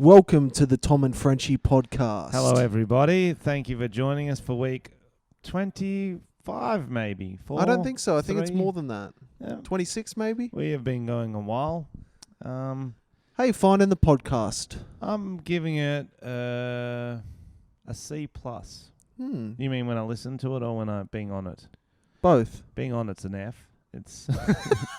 Welcome to the Tom and Frenchy podcast. Hello, everybody. Thank you for joining us for week 25, maybe. I don't think so. I think it's 3. more than that. Yeah. 26, maybe? We have been going a while. How you finding the podcast? I'm giving it a C+. You mean when I listen to it or when I'm being on it? Both. Being on it's an F. It's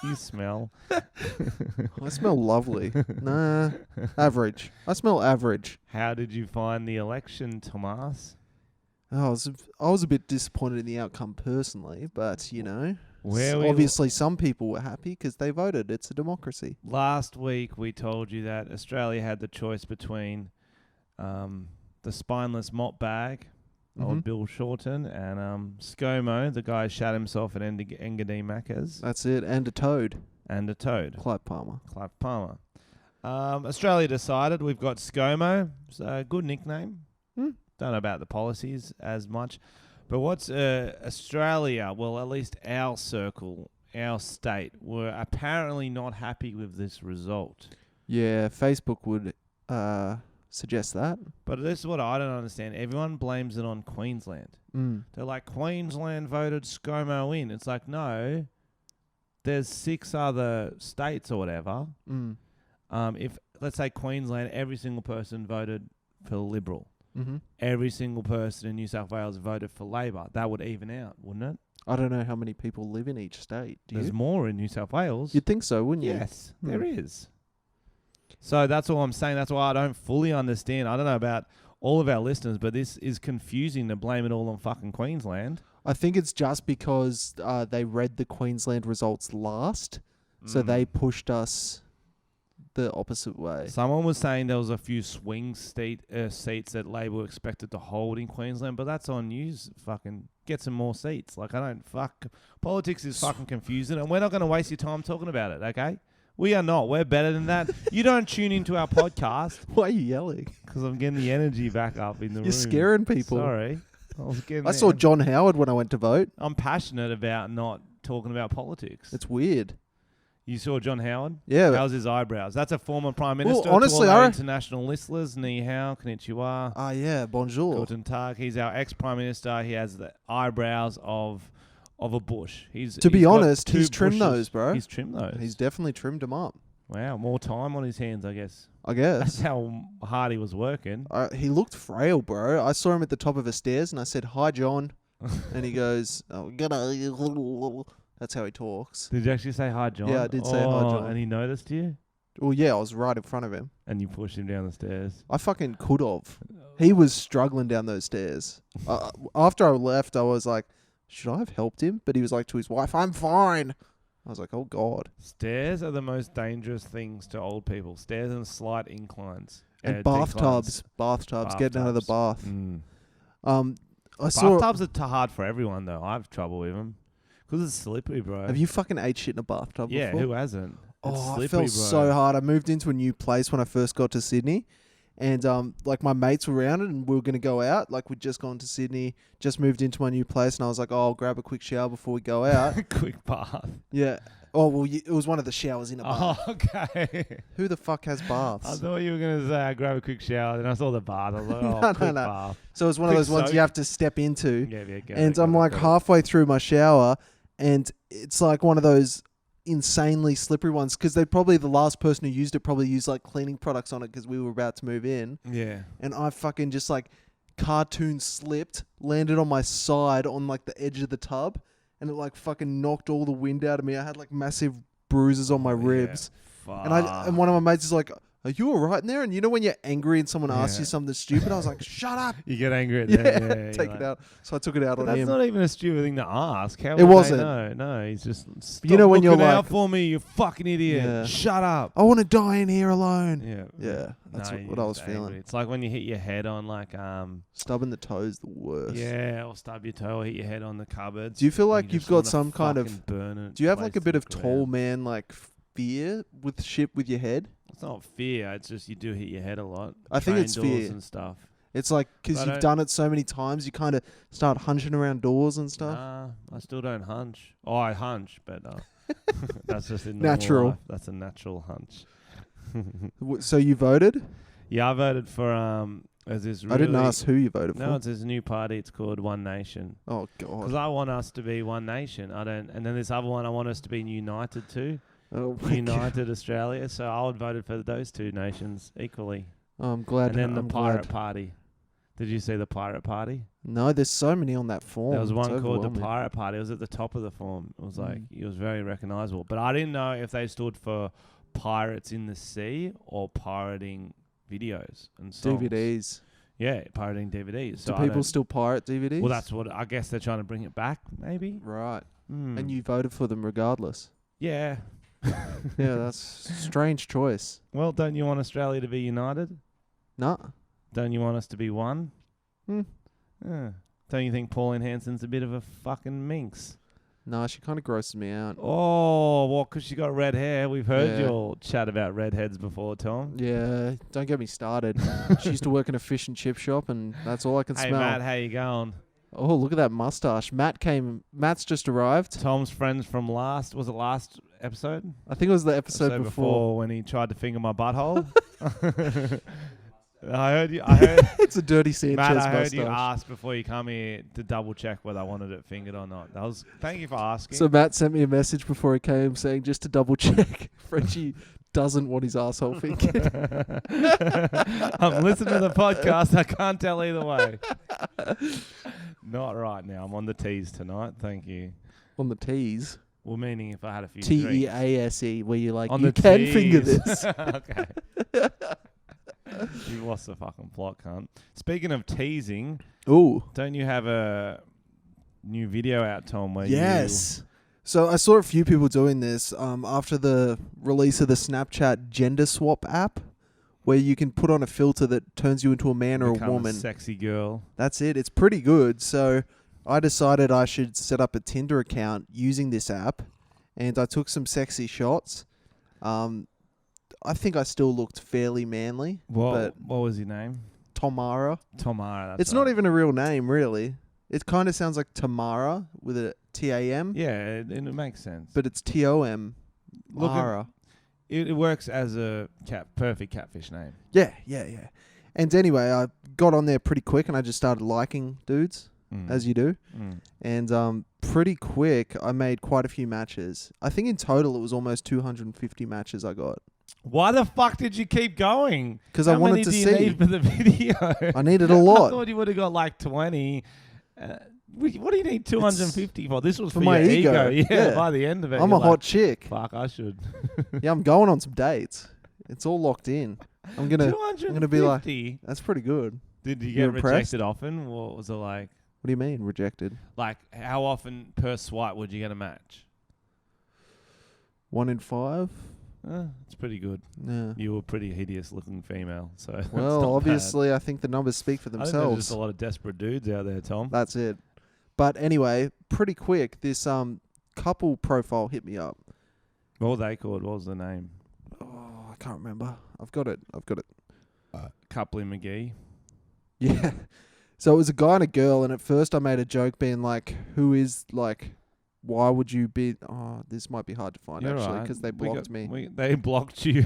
you smell. I smell lovely. Nah, average. I smell average. How did you find the election, Tomas? I was a bit disappointed in the outcome personally, but you know, obviously some people were happy because they voted. It's a democracy. Last week we told you that Australia had the choice between the spineless mop bag, old Bill Shorten, and ScoMo, the guy shot himself at Engadine Macca's. That's it, and a toad. Clive Palmer. Australia decided we've got ScoMo. It's a good nickname. Don't know about the policies as much. But what's Australia, well, at least our circle, our state, were apparently not happy with this result. Yeah, Facebook would suggest that. But this is what I don't understand. Everyone blames it on Queensland. They're like, Queensland voted ScoMo in. It's like, no, there's 6 other states or whatever. If, let's say, Queensland, every single person voted for Liberal. Every single person in New South Wales voted for Labor. That would even out, wouldn't it? I don't know how many people live in each state. There's more in New South Wales. You'd think so, wouldn't you? Yes, there is. So that's all I'm saying. That's why I don't fully understand. I don't know about all of our listeners, but this is confusing to blame it all on fucking Queensland. I think it's just because they read the Queensland results last, so they pushed us the opposite way. Someone was saying there was a few swing seats that Labor were expected to hold in Queensland, but that's on news. Fucking get some more seats. Like, I don't politics is fucking confusing, and we're not going to waste your time talking about it, okay? We are not. We're better than that. You don't tune into our podcast. Why are you yelling? Because I'm getting the energy back up in the room. You're scaring people. Sorry. I saw John Howard when I went to vote. I'm passionate about not talking about politics. It's weird. You saw John Howard? Yeah. How's his eyebrows? That's a former Prime Minister. Well, honestly, to all our international listeners, ni hao, konnichiwa. Ah, yeah, bonjour. Guten Tag. He's our ex-Prime Minister. He has the eyebrows of a bush. To be honest, he's trimmed those, bro. He's trimmed those. He's definitely trimmed them up. Wow, more time on his hands, I guess. That's how hard he was working. He looked frail, bro. I saw him at the top of the stairs, and I said, "Hi, John," and he goes, "Oh, g'day." That's how he talks. Did you actually say hi, John? Yeah, I did say hi, John. And he noticed you? Well, yeah, I was right in front of him. And you pushed him down the stairs? I fucking could have. He was struggling down those stairs. After I left, I was like, should I have helped him? But he was like to his wife, "I'm fine." I was like, oh, God. Stairs are the most dangerous things to old people. Stairs and slight inclines. And bathtubs, getting out of the bath. Bathtubs are hard for everyone, though. I have trouble with them. Because it's slippery, bro. Have you fucking ate shit in a bathtub before? Yeah, who hasn't? It's slippery, I felt so hard. I moved into a new place when I first got to Sydney. And like my mates were around it and we were going to go out. Like we'd just gone to Sydney, just moved into my new place. And I was like, oh, I'll grab a quick shower before we go out. Quick bath. Yeah. Oh, well, it was one of the showers in a bath. Oh, okay. Who the fuck has baths? I thought you were going to say, I grab a quick shower. Then I saw the bath. I was like, oh, quick bath. So it was one of those ones you have to step into. Yeah, and I'm like halfway through my shower and it's like one of those insanely slippery ones because the last person who used it probably used like cleaning products on it because we were about to move in. Yeah. And I fucking just like cartoon slipped, landed on my side on like the edge of the tub. And it like fucking knocked all the wind out of me. I had like massive bruises on my ribs. Fuck. And one of my mates is like, "Are you all right in there?" And you know when you're angry and someone asks you something stupid, I was like, "Shut up!" You get angry at them. Yeah, take it out. So I took it out on him. That's not even a stupid thing to ask. How it wasn't. No, he's just. You know when you're like, out for me, you fucking idiot. Yeah. Shut up. I want to die in here alone. Yeah. That's what I was feeling. It's like when you hit your head on like stubbing the toe's the worst. Yeah, or stub your toe or hit your head on the cupboards. Do you feel like you've got some kind of? Burn it, do you have like a bit of tall man like fear with shit with your head? It's not fear. It's just you do hit your head a lot. I think it's fear and stuff. It's like because you've done it so many times, you kind of start hunching around doors and stuff. I still don't hunch. Oh, I hunch, but that's just in natural. Life. That's a natural hunch. So you voted? Yeah, I voted for There's this really, I didn't ask who you voted for. No, it's this new party. It's called One Nation. Oh God! Because I want us to be One Nation. I don't. And then this other one, I want us to be United too. Oh my United Australia. So I would voted for those two nations equally. Oh, I'm glad. And then the I'm Pirate glad. Party. Did you see the Pirate Party? No, there's so many on that form. There was one It's called the overwhelming. Pirate Party. It was at the top of the form. It was like it was very recognizable. But I didn't know if they stood for pirates in the sea or pirating videos and songs. DVDs. Yeah, pirating DVDs. So Do people still pirate DVDs? Well, that's what I guess they're trying to bring it back, maybe. right. Mm. And you voted for them regardless. Yeah. Yeah, that's a strange choice. Well, don't you want Australia to be united? No. Don't you want us to be one? Hmm. Yeah. Don't you think Pauline Hanson's a bit of a fucking minx? No, she kind of grosses me out. Oh, well, 'cause she got red hair. We've heard Yeah. you all chat about redheads before, Tom. Yeah, don't get me started. She used to work in a fish and chip shop, and that's all I can Hey, smell. Matt, how you going? Oh, look at that mustache. Matt's just arrived. Tom's friends from last episode? I think it was the episode before. when he tried to finger my butthole. I heard It's a dirty Sanchez Matt, I heard mustache. you asked before you come here to double check whether I wanted it fingered or not. Thank you for asking. So Matt sent me a message before he came saying just to double check Frenchy doesn't want his asshole fingered. I'm listening to the podcast. I can't tell either way. Not right now. I'm on the teas tonight. Thank you. On the T's. Well, meaning if I had a few T-E-A-S-E, where you're like, on you the can teas. finger this. Okay. You lost the fucking plot, cunt. Speaking of teasing, Ooh. don't you have a new video out, Tom? Where Yes. So I saw a few people doing this after the release of the Snapchat gender swap app, where you can put on a filter that turns you into a man or become a woman. sexy girl. That's it. It's pretty good. So I decided I should set up a Tinder account using this app, and I took some sexy shots. I think I still looked fairly manly. What was your name? Tomara. Tomara. It's not even a real name, really. It kind of sounds like Tamara with a T-A-M. Yeah, it makes sense. But it's T-O-M. Mara. It works as a perfect catfish name. Yeah. And anyway, I got on there pretty quick and I just started liking dudes, as you do. And pretty quick, I made quite a few matches. I think in total it was almost 250 matches I got. Why the fuck did you keep going? Because I wanted to see. see. How many do you need for the video? I needed a lot. I thought you would have got like 20. What do you need 250 for? This was for my your ego. Yeah, by the end of it. I'm a hot chick. Fuck, I should. Yeah, I'm going on some dates. It's all locked in. I'm gonna be like, that's pretty good. Did you You're get impressed? rejected often? What was it like? What do you mean rejected? Like, how often per swipe would you get a match? 1 in 5. It's pretty good. Yeah. You were a pretty hideous looking female, so it's Well, not obviously, I think the numbers speak for bad. I think there's themselves. just a lot of desperate dudes out there, Tom. That's it. But anyway, pretty quick, this couple profile hit me up. What were they called? What was the name? Oh, I can't remember. I've got it. Coupling McGee. Yeah. So it was a guy and a girl, and at first I made a joke being like, who is like, why would you be... Oh, this might be hard to find, You're actually, right. because they blocked me. They blocked you.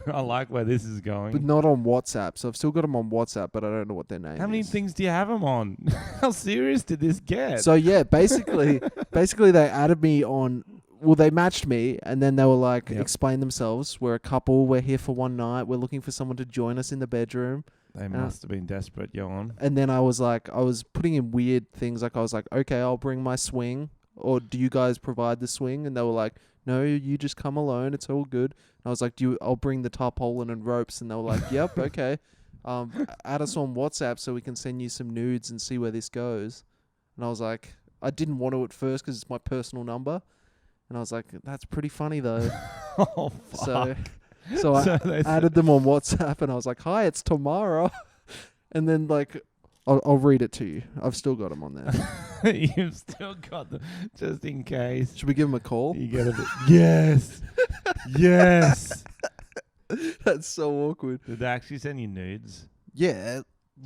I like where this is going. But not on WhatsApp. So I've still got them on WhatsApp, but I don't know what their name is. How many things do you have them on? How serious did this get? So yeah, basically they added me on... Well, they matched me, and then they were like, explain themselves. We're a couple. We're here for one night. We're looking for someone to join us in the bedroom. They must have been desperate. Go on. And then I was putting in weird things. Like I was like, okay, I'll bring my swing. Or do you guys provide the swing? And they were like, no, you just come alone. It's all good. And I was like, I'll bring the tarpaulin and ropes. And they were like, yep, okay. Add us on WhatsApp so we can send you some nudes and see where this goes. And I was like, I didn't want to at first because it's my personal number. And I was like, that's pretty funny though. Oh, fuck. So I added them on WhatsApp and I was like, hi, it's Tamara. And then like, I'll read it to you. I've still got them on there. You've still got them, just in case. Should we give them a call? You get a bit. Yes. Yes. That's so awkward. Did they actually send you nudes? Yeah,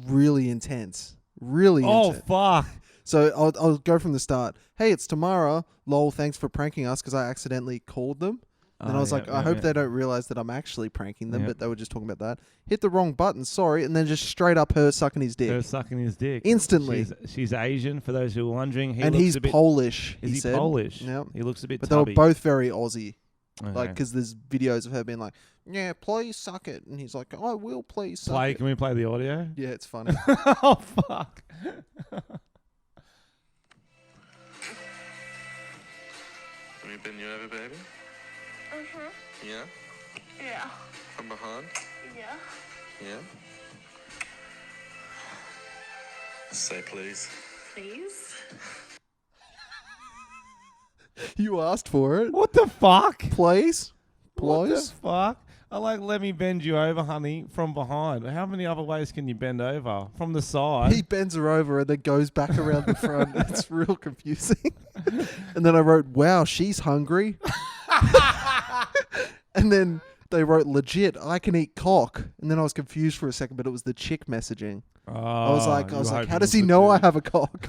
really intense. Really intense. Oh, fuck. So I'll go from the start. Hey, it's Tamara. Lol, thanks for pranking us because I accidentally called them. And I was like, I hope they don't realize that I'm actually pranking them, but they were just talking about that. Hit the wrong button, sorry. And then just straight up her sucking his dick. Her sucking his dick. Instantly. She's Asian, for those who are wondering. He's Polish, Is he said. Polish? Yep. He looks a bit But tubby. they were both very Aussie. Okay. Like, because there's videos of her being like, yeah, please suck it. And he's like, I will please suck it. Can we play the audio? Yeah, it's funny. Oh, fuck. Let me bend you over, baby. Mm-hmm. Yeah? Yeah. From behind? Yeah. Yeah? Say please. Please? You asked for it. What the fuck? Please? What the Please? fuck? I like, let me bend you over, honey, from behind. How many other ways can you bend over? From the side? He bends her over and then goes back around the front. It's real confusing. And then I wrote, wow, she's hungry. And then they wrote, legit, I can eat cock. And then I was confused for a second, but it was the chick messaging. I was like, how does he know I have a cock?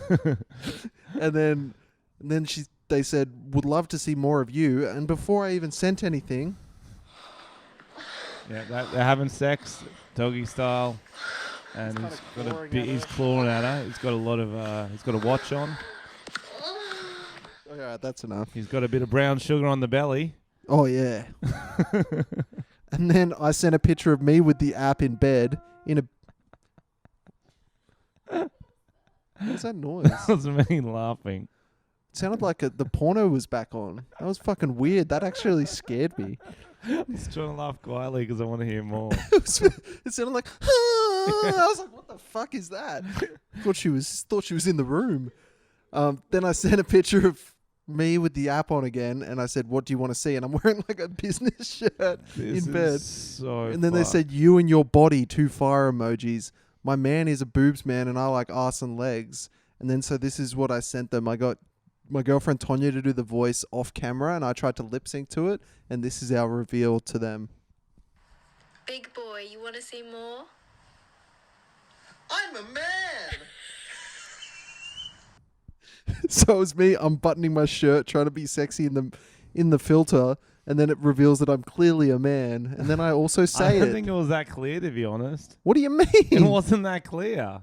and then they said, would love to see more of you. And before I even sent anything. Yeah, they're having sex, doggy style. And he's clawing at her. He's got a lot of, he's got a watch on. All right, that's enough. He's got a bit of brown sugar on the belly. Oh, yeah. And then I sent a picture of me with the app in bed in a... What's that noise? That was me laughing. It sounded like the porno was back on. That was fucking weird. That actually scared me. I was trying to laugh quietly because I want to hear more. It sounded like... I was like, what the fuck is that? Thought she was in the room. Then I sent a picture of me with the app on again, and I said, what do you want to see? And I'm wearing like a business shirt in bed. And then they said, you and your body, 2 fire emojis. My man is a boobs man, and I like arse and legs. And then so this is what I sent them. I got my girlfriend Tonya to do the voice off camera, and I tried to lip sync to it, and this is our reveal to them. Big boy, you want to see more? I'm a man! So it was me unbuttoning my shirt, trying to be sexy in the filter, and then it reveals that I'm clearly a man. And then I also say I don't think it was that clear, to be honest. What do you mean? It wasn't that clear.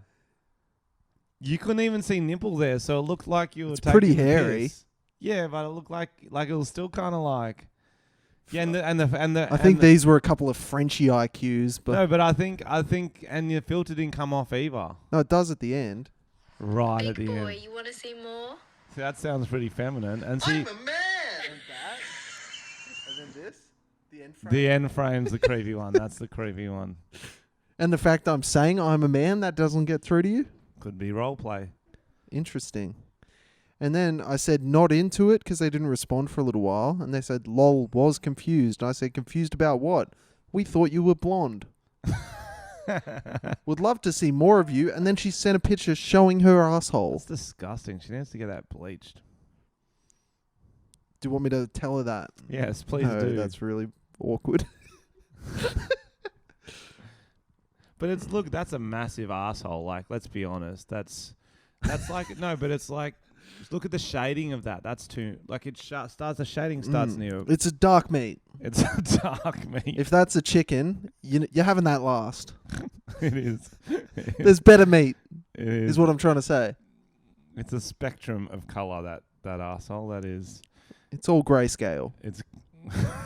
You couldn't even see nipple there, so it looked like you were taking pretty the hairy. piss. Yeah, but it looked like it was still kind of like. Yeah, and I think these were a couple of Frenchy IQs, but no, but I think, and your filter didn't come off either. no, it does at the end. Right Big at the boy, end. you want to see more? See, that sounds pretty feminine. And see, I'm a man. And that, and then this, the end frame. the end frame's the creepy one. That's the creepy one. And the fact I'm saying I'm a man, that doesn't get through to you. Could be role play. Interesting. And then I said not into it because they didn't respond for a little while. And they said, lol, was confused. And I said, confused about what? We thought you were blonde. Would love to see more of you. And then she sent a picture showing her asshole. That's disgusting. She needs to get that bleached. Do you want me to tell her that? Yes, please No, do. that's really awkward. But that's a massive asshole. Like, let's be honest. That's like, no, but it's like, look at the shading of that. That's too, like, it starts, the shading starts near. It's a dark meat. It's a dark meat. If that's a chicken, you're having that last. It is. There's better meat, It is. is what I'm trying to say. It's a spectrum of colour, that asshole. That is. It's all grayscale It's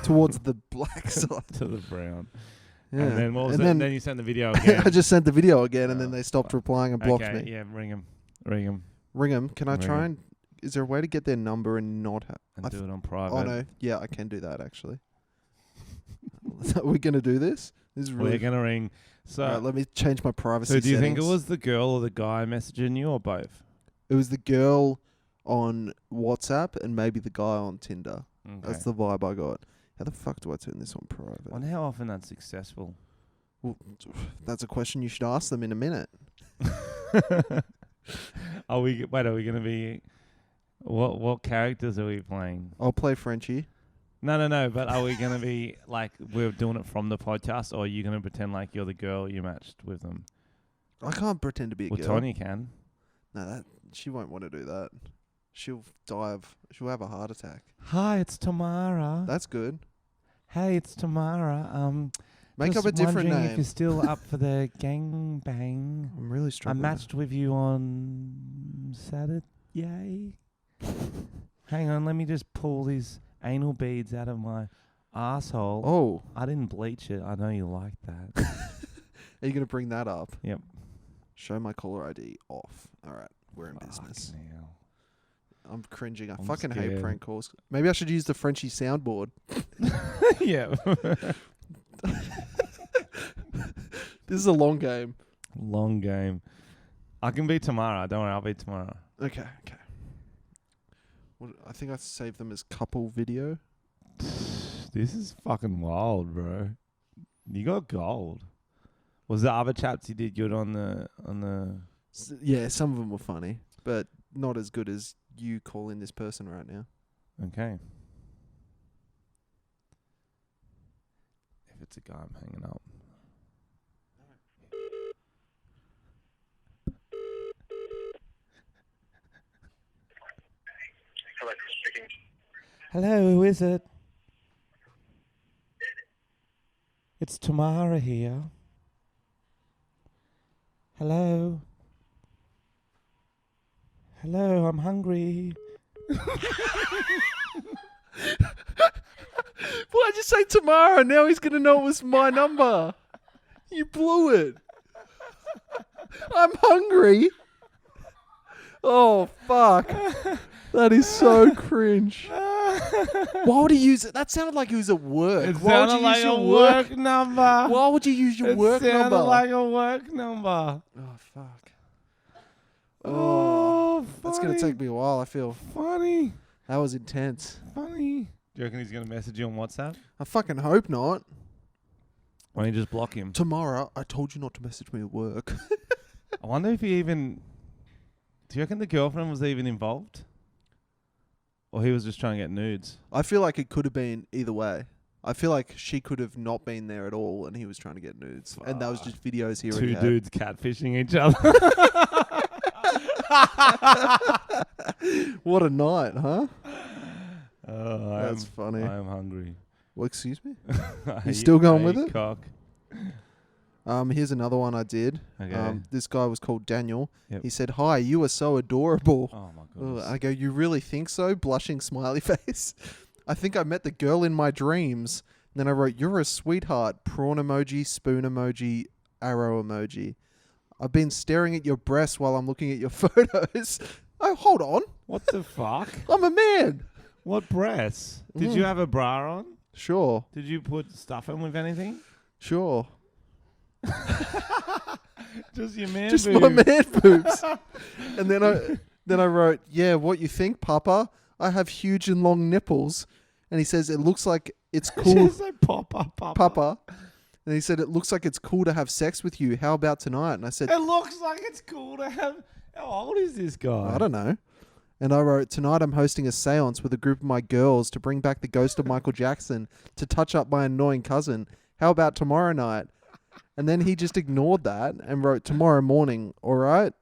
towards the black side. to the brown. Yeah. And then what was And that? then- Then you sent the video again. I just sent the video again, and Oh, then they stopped replying and blocked okay, me. yeah, ring him. Ring him. Ring them. Can I Ring try 'em. and... Is there a way to get their number and not... And do it on private. Oh, no. Yeah, I can do that, actually. Are we going to do this? This is really... We're going to ring. So, All right, let me change my privacy so do you think it settings. was the girl or the guy messaging you, or both? It was the girl on WhatsApp and maybe the guy on Tinder. Okay. That's the vibe I got. How the fuck do I turn this on private? I wonder how often that's successful. Well, that's a question you should ask them in a minute. Are we going to be... What characters are we playing? I'll play Frenchy. No. But are we going to be like we're doing it from the podcast, or are you going to pretend like you're the girl you matched with them? I can't pretend to be a Well, girl. Tonya can. No, she won't want to do that. She'll have a heart attack. Hi, it's Tamara. That's good. Hey, it's Tamara. Make just up a different wondering if name. you're still up for the gang bang. I'm really I struggling. matched with you on Saturday. Hang on, let me just pull these anal beads out of my asshole. Oh, I didn't bleach it. I know you like that. are you going to bring that up? Yep. Show my caller ID off. All right, we're in business. Fucking hell. I'm cringing. I I'm fucking hate scared. prank calls. Maybe I should use the Frenchy soundboard. Yeah. This is a long game. Long game. I can be tomorrow. Don't worry, I'll be tomorrow. Okay. What, I think I saved them as couple video. This is fucking wild, bro. You got gold. Was the other chaps you did good on the? Yeah, some of them were funny, but not as good as you calling this person right now. Okay. If it's a guy, I'm hanging up. Hello, speaking. Hello, who is it? It's Tamara here. Hello. Hello, I'm hungry. Why'd you say tomorrow? Now he's going to know it was my number. You blew it. I'm hungry. Oh, fuck. That is so cringe. Why would he use it? That sounded like he was at work. It Why would sounded you like use a your work number. Why would you use your It work sounded number? like a work number. Oh, fuck. Oh, That's going to take me a while, I feel. funny. That was intense. Funny. Do you reckon he's going to message you on WhatsApp? I fucking hope not. Why don't you just block him? Tomorrow, I told you not to message me at work. I wonder if he even... Do you reckon the girlfriend was even involved? Or he was just trying to get nudes? I feel like it could have been either way. I feel like she could have not been there at all and he was trying to get nudes. And that was just videos he already Two had. dudes catfishing each other. What a night, huh? Oh, That's funny. I am hungry. Well, excuse me? I You still going with eat it? Cock. Here's another one I did. Okay. This guy was called Daniel. Yep. He said, "Hi, you are so adorable." Oh my Ugh, goodness. I go, "You really think so?" Blushing smiley face. I think I met the girl in my dreams. And then I wrote, "You're a sweetheart." Prawn emoji, spoon emoji, arrow emoji. I've been staring at your breasts while I'm looking at your photos. Oh, hold on. What the fuck? I'm a man. What breasts? Did you have a bra on? Sure. Did you put stuff in with anything? Sure. Just your man Just boob. my man boobs. And then I wrote, "Yeah, what you think, Papa? I have huge and long nipples." And he says, "It looks like it's cool, Just say Papa. Papa." And he said, "It looks like it's cool to have sex with you. How about tonight?" And I said, It looks like it's cool to have... How old is this guy? "I don't know." And I wrote, "Tonight I'm hosting a seance with a group of my girls to bring back the ghost of Michael Jackson to touch up my annoying cousin. How about tomorrow night?" And then he just ignored that and wrote, "Tomorrow morning, all right?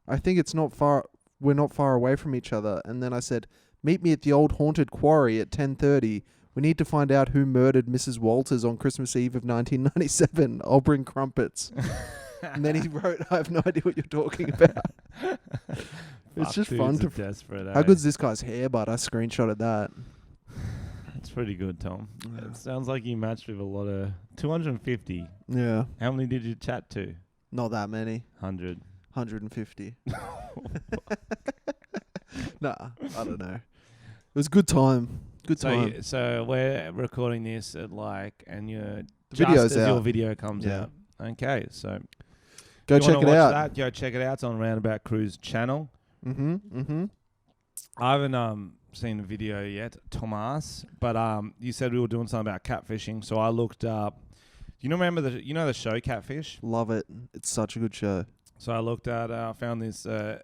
I think it's not far. We're not far away from each other." And then I said, "Meet me at the old haunted quarry at 10:30. We need to find out who murdered Mrs. Walters on Christmas Eve of 1997. I'll bring crumpets." And then he wrote, "I have no idea what you're talking about." It's Fuck, just dudes fun are to... desperate, How eh? good's this guy's hair, bud? I screenshotted that. It's pretty good, Tom. Yeah. It sounds like you matched with a lot of... 250. Yeah. How many did you chat to? Not that many. 100. 150. Nah, I don't know. It was a good time. Good time. So we're recording this at like... And you're... The Just video's as your out. video comes Yeah. out. Okay, so... Go if you check wanna it watch out. That, go check it out. It's on Roundabout Crew's channel. Mm-hmm. Mm-hmm. I haven't seen the video yet, Tomas, but you said we were doing something about catfishing, so I looked up. Remember the show Catfish? Love it. It's such a good show. So I looked at, found this, the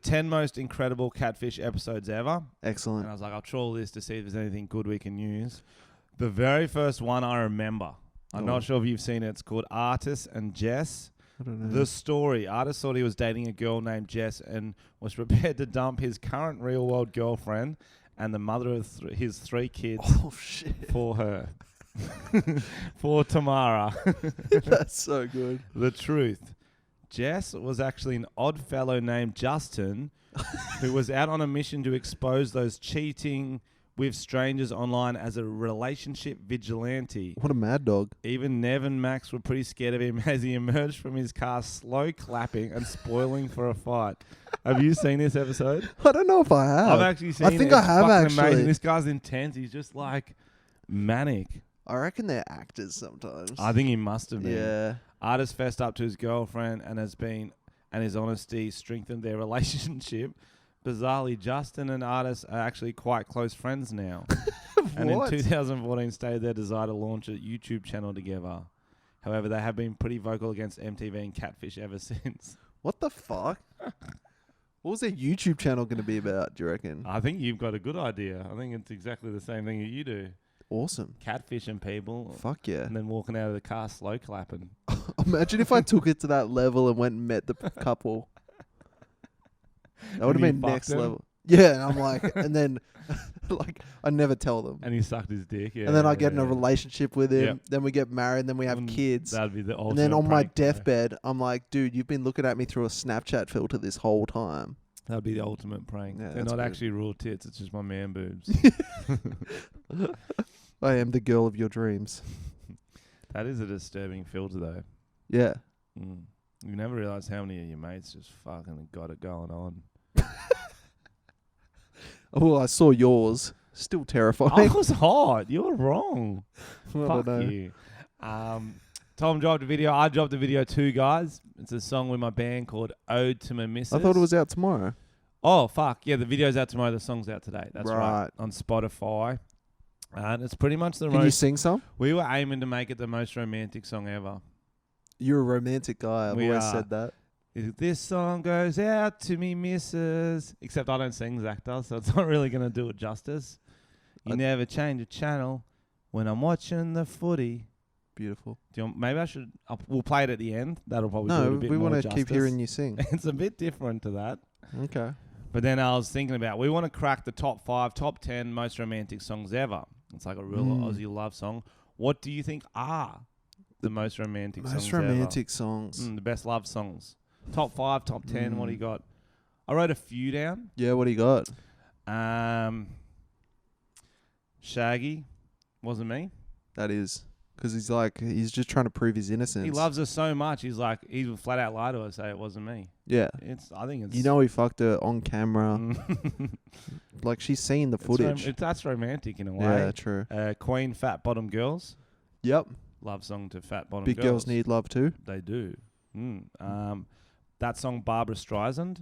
10 most incredible catfish episodes ever, and Excellent. I was like, I'll trawl this to see if there's anything good we can use. The very first one I remember, I'm Oh. not sure if you've seen it. It's called Artis and Jess. I don't know. The story. Artis thought he was dating a girl named Jess and was prepared to dump his current real-world girlfriend and the mother of his 3 kids Oh shit. for her. For Tamara. That's so good. The truth. Jess was actually an odd fellow named Justin who was out on a mission to expose those cheating with strangers online as a relationship vigilante. What a mad dog. Even Nev and Max were pretty scared of him as he emerged from his car slow clapping and spoiling for a fight. Have you seen this episode? I don't know if I have. I've actually seen it. I think I It's have fucking actually. amazing. This guy's intense. He's just like manic. I reckon they're actors sometimes. I think he must have been. Yeah. Artist fessed up to his girlfriend and his honesty strengthened their relationship. Bizarrely, Justin and Artist are actually quite close friends now. And in What? 2014 stated their desire to launch a YouTube channel together. However, they have been pretty vocal against MTV and Catfish ever since. What the fuck? What was their YouTube channel going to be about, do you reckon? I think you've got a good idea. I think it's exactly the same thing that you do. Awesome. Catfishing people. Fuck yeah. And then walking out of the car slow clapping. Imagine if I took it to that level and went and met the couple. That would have you been fucked next them? level. Yeah, and I'm like, and then, like, I never tell them. And he sucked his dick. Yeah, And then I get in a yeah. relationship with him. Yep. Then we get married. And then we have Mm, kids. That'd be the ultimate And then on my prank, bro. deathbed, I'm like, dude, you've been looking at me through a Snapchat filter this whole time. That'd be the ultimate prank. Yeah, They're that's not good. actually real tits. It's just my man boobs. I am the girl of your dreams. That is a disturbing filter, though. Yeah. Mm. You never realize how many of your mates just fucking got it going on. Oh, I saw yours. Still I terrifying. was hot. You're wrong. I don't Fuck know. you. Tom dropped a video. I dropped a video too, guys. It's a song with my band called Ode to My Missus. I thought it was out tomorrow. Oh, fuck. Yeah, the video's out tomorrow. The song's out today. That's right. Right. On Spotify. And it's pretty much the Can you most... sing some? We were aiming to make it the most romantic song ever. You're a romantic guy. I've We always are. said that. This song goes out to me missus. Except I don't sing, Zach does, so it's not really going to do it justice. You I- never change a channel when I'm watching the footy. Beautiful. Do you want, maybe I should... we'll play it at the end. That'll probably do it No, a bit we more want to justice. keep hearing you sing. It's a bit different to that. Okay. But then I was thinking about, we want to crack the top 5, top 10 most romantic songs ever. It's like a real Aussie love song. What do you think are the most romantic songs Most romantic songs. ever? The best love songs. Top 5, top 10, what do you got? I wrote a few down. Yeah, what do you got? Shaggy. Wasn't me. That is. Because he's just trying to prove his innocence. He loves her so much. He's like, he would flat out lie to her, say it wasn't me. Yeah. I think it's... You know he fucked her on camera. Like, she's seen the footage. That's romantic in a way. Yeah, true. Queen, Fat Bottom Girls. Yep. Love song to Fat Bottom Big girls need love too. They do. That song, Barbara Streisand.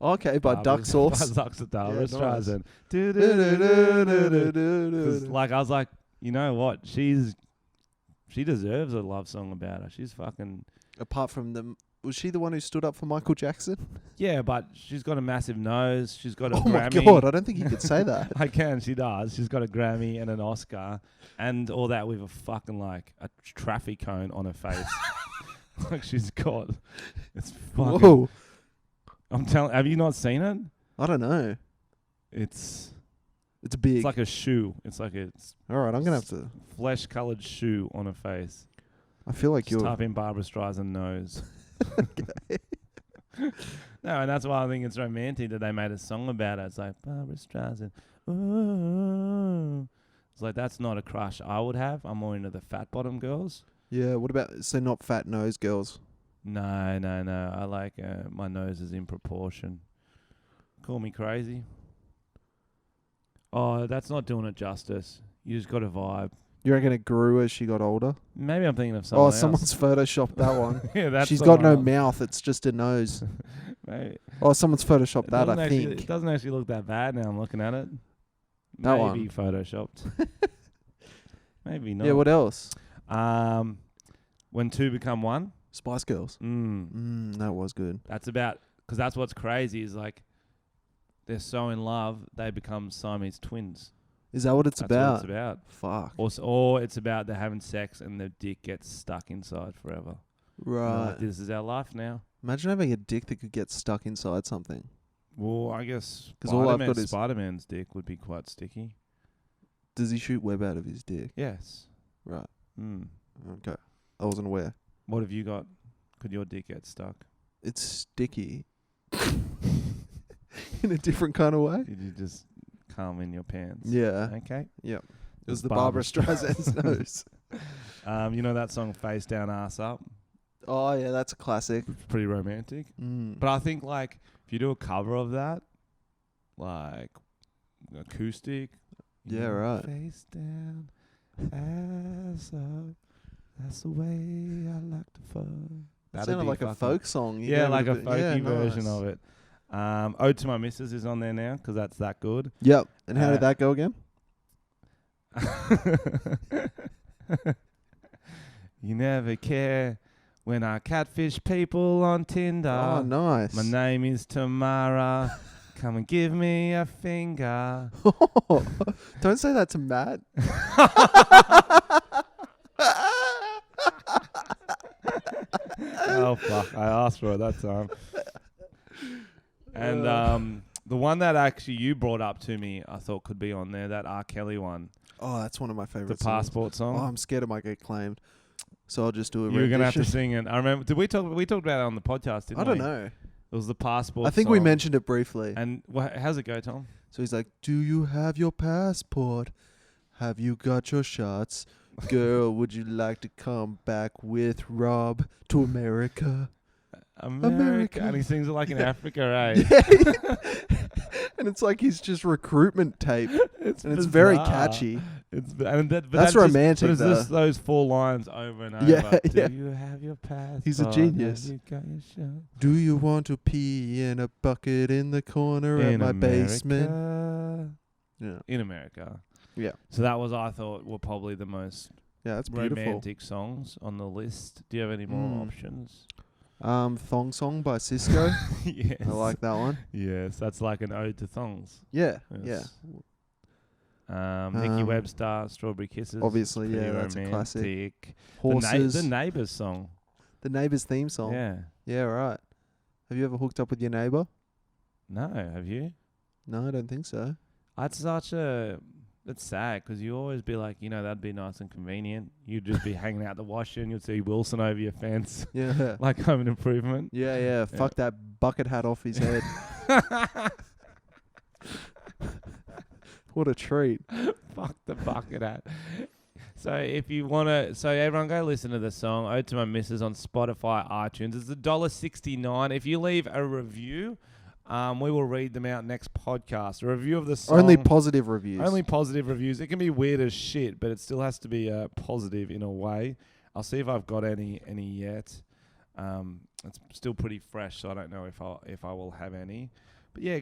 Okay, by Duck Sauce. Barbara nice. Streisand. Do-do-do-do-do-do-do. Like, I was like, you know what? She deserves a love song about her. She's fucking... Apart from was she the one who stood up for Michael Jackson? Yeah, but she's got a massive nose. She's got a Oh Grammy. my god, I don't think you could say that. I can. She does. She's got a Grammy and an Oscar, and all that with a fucking like a traffic cone on her face. Like she's got. It's fucking. Whoa. I'm telling. Have you not seen it? I don't know. It's big. like a shoe. It's like a All right, I'm gonna have to. flesh-colored shoe on her face. I feel like Just you're. type in Barbara Streisand nose. No, and that's why I think it's romantic that they made a song about it. It's like Barbara Streisand. Ooh. It's like that's not a crush I would have. I'm more into the fat bottom girls. Yeah. What about not fat nose girls? No. I like my nose is in proportion. Call me crazy. Oh, that's not doing it justice. You just got a vibe. You reckon it grew as she got older? Maybe I'm thinking of someone else. Someone's photoshopped that one. Yeah, that's She's the got no one. mouth. It's just a nose. Maybe. Oh, someone's photoshopped It that. doesn't I actually- think. It doesn't actually look that bad now I'm looking at it. That Maybe one. photoshopped. Maybe not. Yeah. What else? When two become one. Spice Girls. That was good. That's about, because that's what's crazy is like they're so in love they become Siamese twins. Is that what it's That's about? what it's about. Fuck. Or it's about they're having sex and the dick gets stuck inside forever. And they're Right. like, this is our life now. Imagine having a dick that could get stuck inside something. Well, I guess 'Cause all I've got is- Spider-Man's dick would be quite sticky. Does he shoot web out of his dick? Yes. Right. Mm. Okay. I wasn't aware. What have you got? Could your dick get stuck? It's sticky. In a different kind of way. Did you just come in your pants? Yeah. Okay. Yep. It was the Barbara Streisand's nose. You know that song "Face Down, Ass Up"? Oh yeah, that's a classic. It's pretty romantic. Mm. But I think like if you do a cover of that, like acoustic. Yeah, right. Face down, ass up. That's the way I like to fuck. That sounded like a folk song. You Yeah, gave like it a folky version nice. of it. Ode to My Missus is on there now because that's that good. Yep. And how did that go again? You never care when I catfish people on Tinder. Oh, nice. My name is Tamara. Come and give me a finger. Don't say that to Matt. Oh fuck! I asked for it that time. And the one that actually you brought up to me, I thought could be on there. That R. Kelly one, Oh, that's one of my the favorite songs. passport song. Oh, I'm scared it might get claimed. So I'll just do a You were gonna have to rendition. sing it. I remember. Did we talk? We talked about it on the podcast, didn't I we? don't know. It was the passport. I think we song. mentioned it briefly. And how's it go, Tom? So he's like, "Do you have your passport? Have you got your shots? Girl, would you like to come back with Rob to America?" America. And he sings it like in Africa, eh? Yeah. And it's like he's just recruitment tape. And it's very bizarre. catchy. But That's romantic, Just, though. just those 4 lines over and over. Yeah, Do yeah. you have your passport? He's a genius. Have you got your shot? Do you want to pee in a bucket in the corner In at my America. basement? Yeah. In America. Yeah. So that was, I thought, were probably the most Yeah, that's beautiful. romantic songs on the list. Do you have any more Mm. options? Thong Song by Cisco. Yes. I like that one. Yes, that's like an ode to thongs. Yeah. Yes. Nikki Webster, Strawberry Kisses. Obviously, pretty yeah, that's a classic. romantic. Horses. The Neighbours song. The Neighbours theme song. Yeah. Yeah, right. Have you ever hooked up with your neighbour? No, have you? No, I don't think so. It's sad because you always be like, that'd be nice and convenient. You'd just be hanging out the washer and you'd see Wilson over your fence, Yeah. like Home and Improvement. Yeah. Fuck that bucket hat off his head. What a treat. Fuck the bucket hat. So if you want to, everyone go listen to the song "Ode to My Missus" on Spotify, iTunes. It's $1.69. If you leave a review, we will read them out next podcast. A review of the song. Only positive reviews. Only positive reviews. It can be weird as shit, but it still has to be positive in a way. I'll see if I've got any yet. It's still pretty fresh, so I don't know if I will have any. But yeah,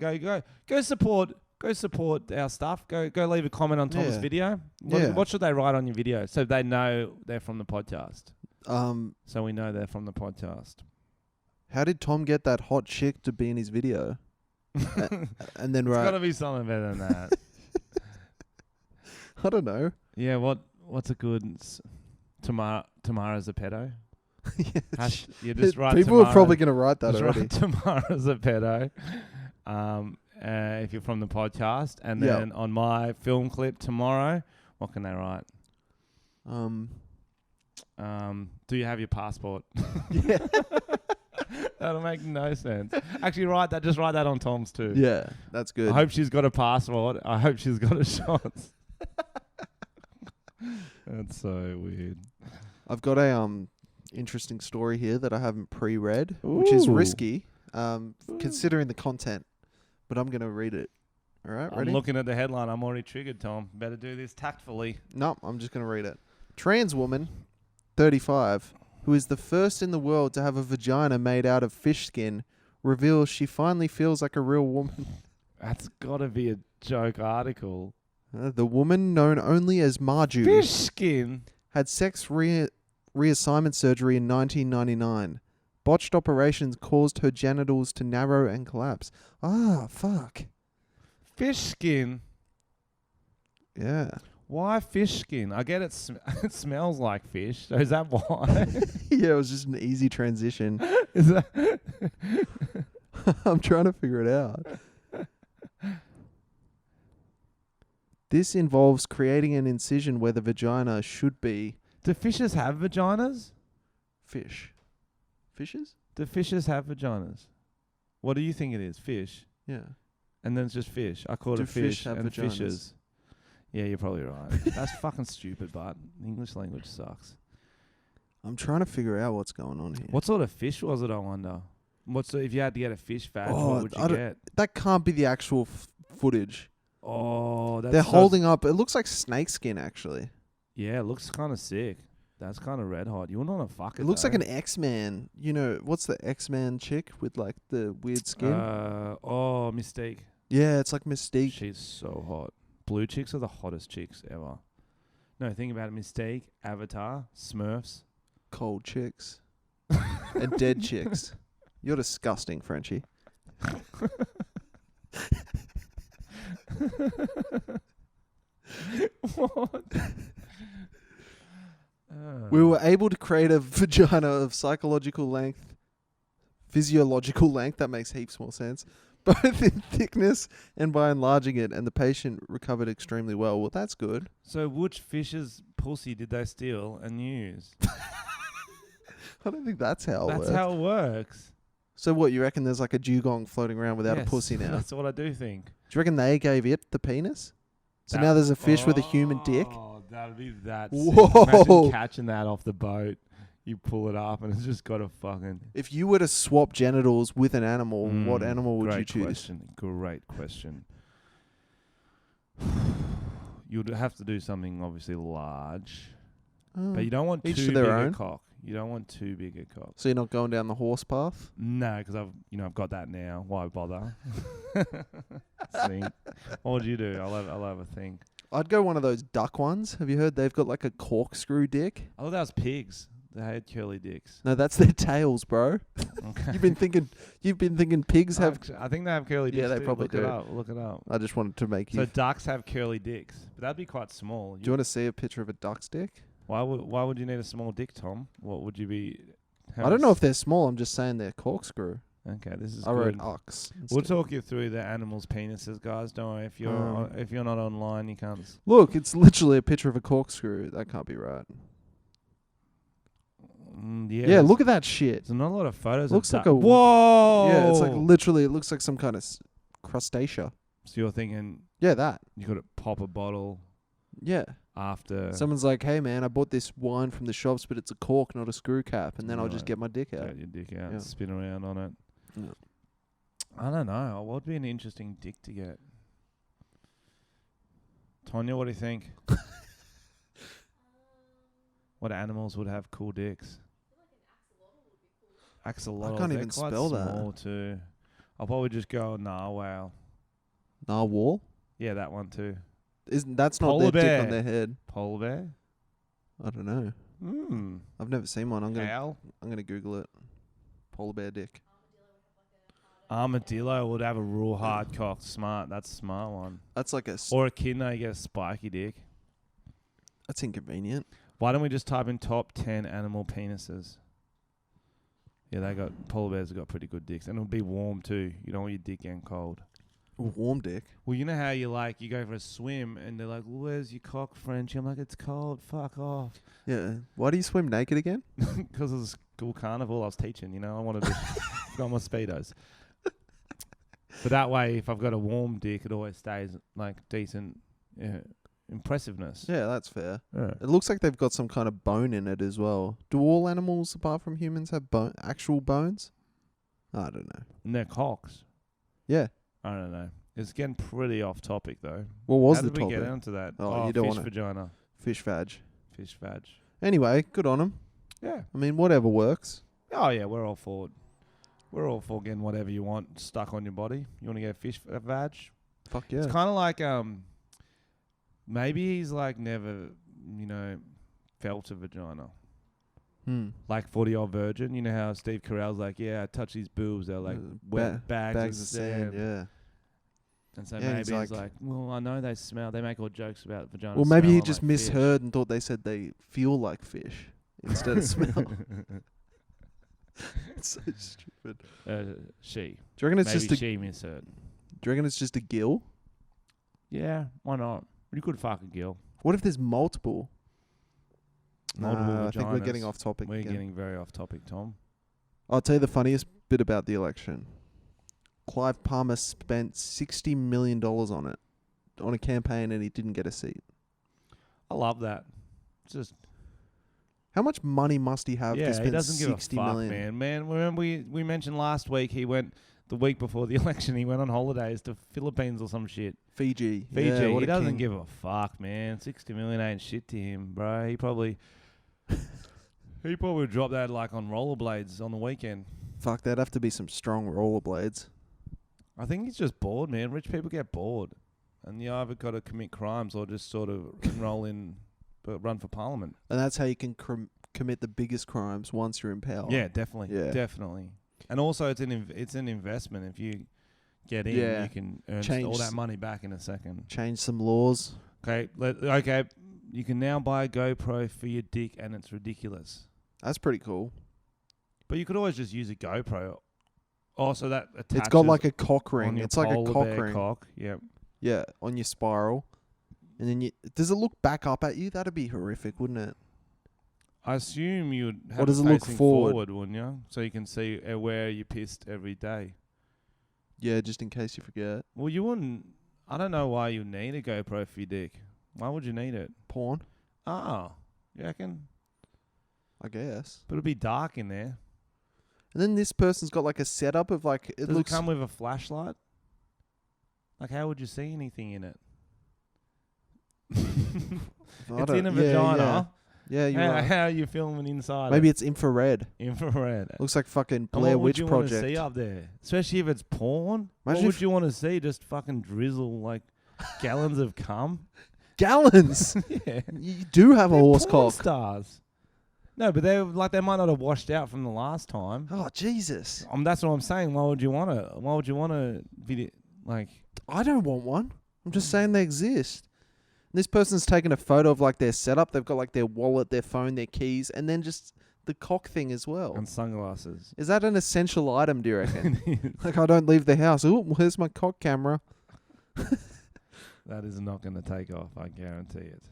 go support our stuff. Go leave a comment on Tom's video. What should they write on your video so they know they're from the podcast? So we know they're from the podcast. How did Tom get that hot chick to be in his video? And then It's got to be something better than that. I don't know. Yeah, what's a good Tamara's a pedo? You just write People Tamara, are probably going to write that just already. write Tamara's a pedo. If you're from the podcast, and then on my film clip tomorrow, what can they write? Do you have your passport? Yeah. That'll make no sense. Actually, just write that on Tom's too. Yeah, that's good. I hope she's got a passport. I hope she's got a shot. That's so weird. I've got a interesting story here that I haven't pre-read, which is risky, considering the content. But I'm going to read it. All right, ready? I'm looking at the headline. I'm already triggered, Tom. Better do this tactfully. No, I'm just going to read it. Trans woman, 35, who is the first in the world to have a vagina made out of fish skin, reveals she finally feels like a real woman. That's got to be a joke article. The woman, known only as Marju, Fish skin? had sex reassignment surgery in 1999. Botched operations caused her genitals to narrow and collapse. Ah, fuck. Fish skin? Yeah. Why fish skin? I get it. It smells like fish. So is that why? Yeah, it was just an easy transition. Is that? I'm trying to figure it out. This involves creating an incision where the vagina should be Do fishes have vaginas? fish. Fishes? Do fishes have vaginas? What do you think it is? Fish. Yeah. And then it's just fish. I call Do it fish fish have and vaginas? fishes. Yeah, you're probably right. That's fucking stupid, but the English language sucks. I'm trying to figure out what's going on here. What sort of fish was it, I wonder? If you had to get a fish vag, Oh, what would I you don't- get? That can't be the actual footage. Oh, that's They're so holding up. It looks like snake skin, actually. Yeah, it looks kind of sick. That's kind of red hot. You wouldn't want to fuck it. It looks like though. an X-Man. You know, what's the X-Man chick with like the weird skin? Mystique. Yeah, it's like Mystique. She's so hot. Blue chicks are the hottest chicks ever. No, think about it. Mystique, Avatar, Smurfs. Cold chicks. And dead chicks. You're disgusting, Frenchy. What? We were able to create a vagina of psychological length, physiological length, that makes heaps more sense, both in thickness and by enlarging it, and the patient recovered extremely well. Well, that's good. So which fish's pussy did they steal and use? I don't think that's how it That's works. how it works. So what, you reckon there's like a dugong floating around without a Yes, pussy now? That's what I do think. Do you reckon they gave it the penis? So now there's a fish with a human dick? Oh, that'd be that Whoa. sick. Imagine catching that off the boat. You pull it up and it's just got a fucking... If you were to swap genitals with an animal, what animal would you choose? Great question. You'd have to do something obviously large. Oh. But you don't want Each too to big their a own. cock. You don't want too big a cock. So you're not going down the horse path? No, because I've got that now. Why bother? See, what would you do? I'll have a think. I'd go one of those duck ones. Have you heard they've got like a corkscrew dick? I thought that was pigs. They had curly dicks. No, that's their tails, bro. Okay. You've been thinking pigs have. I think they have curly dicks. Yeah, they too. probably Look do. It up. Look it up. I just wanted to make you. So ducks have curly dicks, but that'd be quite small. Do you want to see a picture of a duck's dick? Why would you need a small dick, Tom? What would you be? I don't know if they're small. I'm just saying they're corkscrew. Okay, this is I wrote good. ox. We'll instead. talk you through the animals' penises, guys. Don't worry. If you're not online, you can't. Look, it's literally a picture of a corkscrew. That can't be right. Yeah, look at that shit. There's not a lot of photos. Looks of like a whoa. Yeah, it's like literally. It looks like some kind of crustacea. So you're thinking Yeah, that. you got to pop a bottle Yeah. after. Someone's like, "Hey, man, I bought this wine from the shops, but it's a cork, not a screw cap," and then I'll just Right. get my dick out. Get your dick out, Yeah. and spin around on it. Yeah. I don't know. What would be an interesting dick to get? Tonya, what do you think? What animals would have cool dicks? Axolotl. I can't they're even quite spell that. small too. I'll probably just go narwhal. Narwhal? Yeah, that one too. Isn't that's not Polar their dick bear. on their head? Polar bear. I don't know. I've never seen one. I'm gonna Google it. Polar bear dick. Armadillo would have a real hard cock. Smart. That's a smart one. That's like Or a echidna, you get a spiky dick. that's inconvenient. Why don't we just type in top 10 animal penises? Yeah, polar bears have got pretty good dicks. And it'll be warm too. You don't want your dick getting cold. A warm dick. Well, you know how you go for a swim and they're like, where's your cock, French? I'm like, it's cold. Fuck off. Yeah. Why do you swim naked again? Because of the school carnival I was teaching, I wanted to got my Speedos. But that way, if I've got a warm dick, it always stays like decent impressiveness. Yeah, that's fair. Yeah. It looks like they've got some kind of bone in it as well. Do all animals, apart from humans, have actual bones? I don't know. And they're cocks. Yeah. I don't know. It's getting pretty off topic though. What was How the did we topic? get onto that? Oh, you don't fish wanna- vagina. Fish vag. Fish vag. Anyway, good on them. Yeah. I mean, whatever works. Oh yeah, we're all for it. We're all for getting whatever you want stuck on your body. You want to get a vag? Fuck yeah. It's kind of like maybe he's like never felt a vagina. Like 40-year-old virgin. You know how Steve Carell's like, yeah, I touch these boobs. They're like wet bags of sand. Yeah. And so Yeah, maybe he's he's like- like, well, I know they smell. They make all jokes about vaginas. Well, maybe he smelling just like fish. misheard and thought they said they feel like fish instead of smell. It's so stupid. She. Do you reckon it's Maybe just a? she misheard. Do you reckon it's just a gill? Yeah, why not? You could fuck a girl. What if there's multiple? Multiple Nah, I think we're vaginas. getting off topic. We're again. getting very off topic, Tom. I'll tell you the funniest bit about the election. Clive Palmer spent $60 million on it, on a campaign, and he didn't get a seat. I love that. It's just How much money must he have to he spend doesn't give a $60 fuck, million? man. Remember we mentioned last week he went the week before the election. He went on holidays to Philippines or some shit. Fiji. Fiji. Yeah, what He a doesn't king. give a fuck, man. 60 million ain't shit to him, bro. He probably dropped that like on rollerblades on the weekend. Fuck, there'd have to be some strong rollerblades. I think he's just bored, man. Rich people get bored, and you either got to commit crimes or just sort of enroll in, but run for parliament. And that's how you can commit the biggest crimes once you're in power. Yeah, definitely, Yeah. definitely. And also, it's an investment. If you get in, Yeah. you can earn Change all that money back in a second. Change some laws. Okay, okay. You can now buy a GoPro for your dick, and it's ridiculous. That's pretty cool. But you could always just use a GoPro. Oh, so that attaches It's got like a cock on ring. your It's like a polar cock bear ring. cock. Yep. Yeah, on your spiral. And then does it look back up at you? That'd be horrific, wouldn't it? I assume you'd have Or does it it look facing forward? wouldn't you? So you can see where you pissed every day. Yeah, just in case you forget. Well, you wouldn't. I don't know why you need a GoPro for your dick. Why would you need it? Porn, Oh, you reckon? I guess. But it'd be dark in there. And then this person's got like a setup of like Does looks it come with a flashlight? Like, how would you see anything in it? I It's don't- in a yeah, vagina. Yeah, you're How, right. how are you filming inside? Maybe it? it's infrared. Infrared. Looks like fucking And Blair what would Witch you want to Project. see up there? Especially if it's porn. Imagine what would if- you want to see? Just fucking drizzle like gallons of cum? Gallons. Yeah. You do have a They're horse porn cock. stars. No, but they might not have washed out from the last time. Oh Jesus! That's what I'm saying. Why would you want to? Why would you want to video like? I don't want one. I'm just saying they exist. This person's taken a photo of like their setup. They've got like their wallet, their phone, their keys, and then just the cock thing as well. And sunglasses. Is that an essential item, do you reckon? Like, I don't leave the house. Oh, where's my cock camera? That is not going to take off. I guarantee it.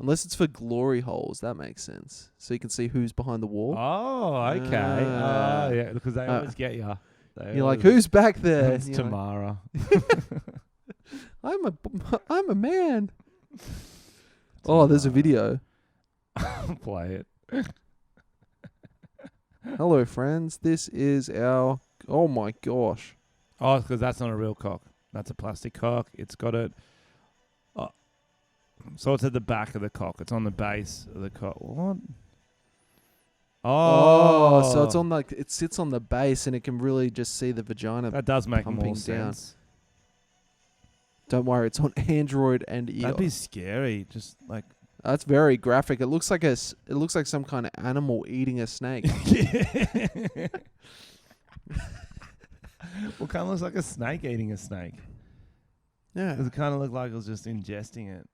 Unless it's for glory holes. That makes sense. So you can see who's behind the wall. Oh, okay. Yeah, because they always get you. You're like, who's back there? It's You're like, Tamara. I'm a man. Oh, there's a video. Play it. Hello, friends. This is our... Oh, my gosh. Oh, because that's not a real cock. That's a plastic cock. It's got it. So it's at the back of the cock. It's on the base of the cock. What? Oh, So it's on like it sits on the base and it can really just see the vagina. That does make pumping more down. sense. Don't worry, it's on Android and iOS. That'd be scary. Just like That's very graphic. It looks like it looks like some kind of animal eating a snake. Well, kind of looks like a snake eating a snake. Yeah. It kind of looked like it was just ingesting it.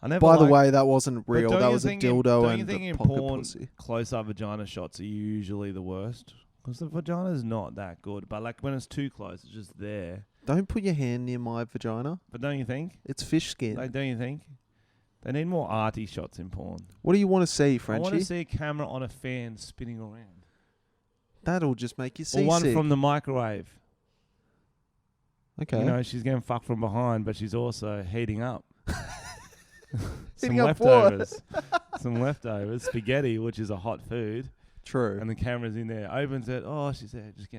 I never. By the liked- way, that wasn't But real. don't That you was a think in- dildo don't you and think a in pocket porn pussy. close-up vagina shots are usually the worst? Because the vagina's not that good. But like when it's too close, it's just there. Don't put your hand near my vagina. But don't you think? It's fish skin. Like, don't you think? They need more arty shots in porn. What do you want to see, I Frenchy? want to see a camera on a fan spinning around. That'll just make you Or seasick. one from the microwave. Okay. You know, she's getting fucked from behind, but she's also heating up. Some Heating up what? leftovers. Some leftovers. Spaghetti, which is a hot food. True. And the camera's in there. Opens it. Oh, she's there. Just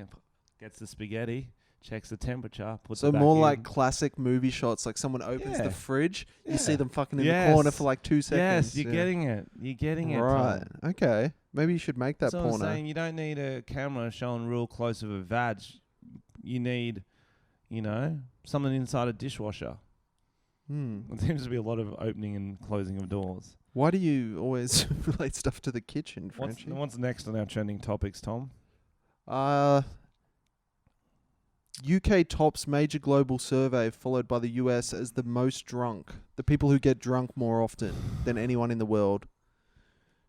gets the spaghetti. Checks the temperature. Puts So it back more in. like classic movie shots, like someone opens Yeah. the fridge, you see Yeah. them fucking in Yes. the corner for like 2 seconds. Yes, you're Yeah. getting it. You're getting it. Right. Tom. Okay. Maybe you should make that That's what I'm porno. saying. You don't need a camera showing real close of a vag. You need, something inside a dishwasher. There seems to be a lot of opening and closing of doors. Why do you always relate stuff to the kitchen, What's, Frenchy? what's next on our trending topics, Tom? UK tops major global survey, followed by the US as the most drunk. The people who get drunk more often than anyone in the world.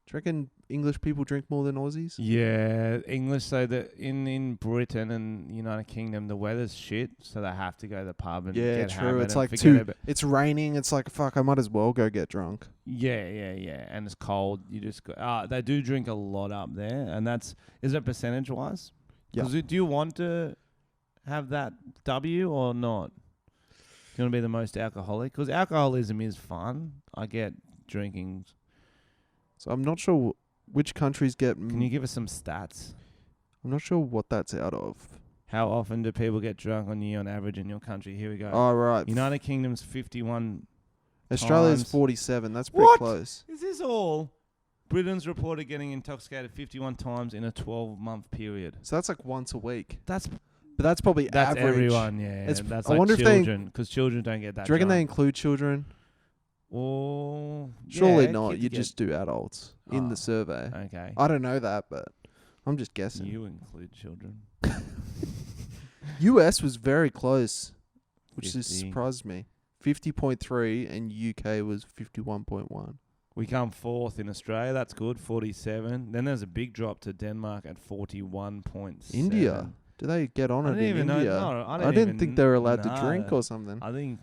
Do you reckon English people drink more than Aussies? Yeah, English. So that in Britain and United Kingdom, the weather's shit, so they have to go to the pub and Yeah, get true. hammered It's and like forget about. it's raining. It's like, fuck, I might as well go get drunk. Yeah, and it's cold. You just go. They do drink a lot up there, and is it percentage wise? Yeah. Do you want to have that W or not? Do you want to be the most alcoholic? Because alcoholism is fun. I get drinking. So I'm not sure which countries get... Can you give us some stats? I'm not sure what that's out of. How often do people get drunk on average in your country? Here we go. Oh, right. United Kingdom's 51. Australia's times. 47. That's pretty What? close. Is this all? Britain's reported getting intoxicated 51 times in a 12-month period. So that's like once a week. That's But that's probably That's average. everyone, yeah. It's- That's I like wonder if they- children, because children don't get that. Do you reckon they drunk. include children? Oh, Surely yeah, not. kids You get- just do adults in Oh, the survey. Okay. I don't know that, but I'm just guessing. You include children. US was very close, which just 50. surprised me. 50.3 and UK was 51.1. We come fourth in Australia. That's good. 47. Then there's a big drop to Denmark at 41.7. India. Do they get on I it didn't in even know. India? No, I didn't even think they were allowed to know drink that. or something. I think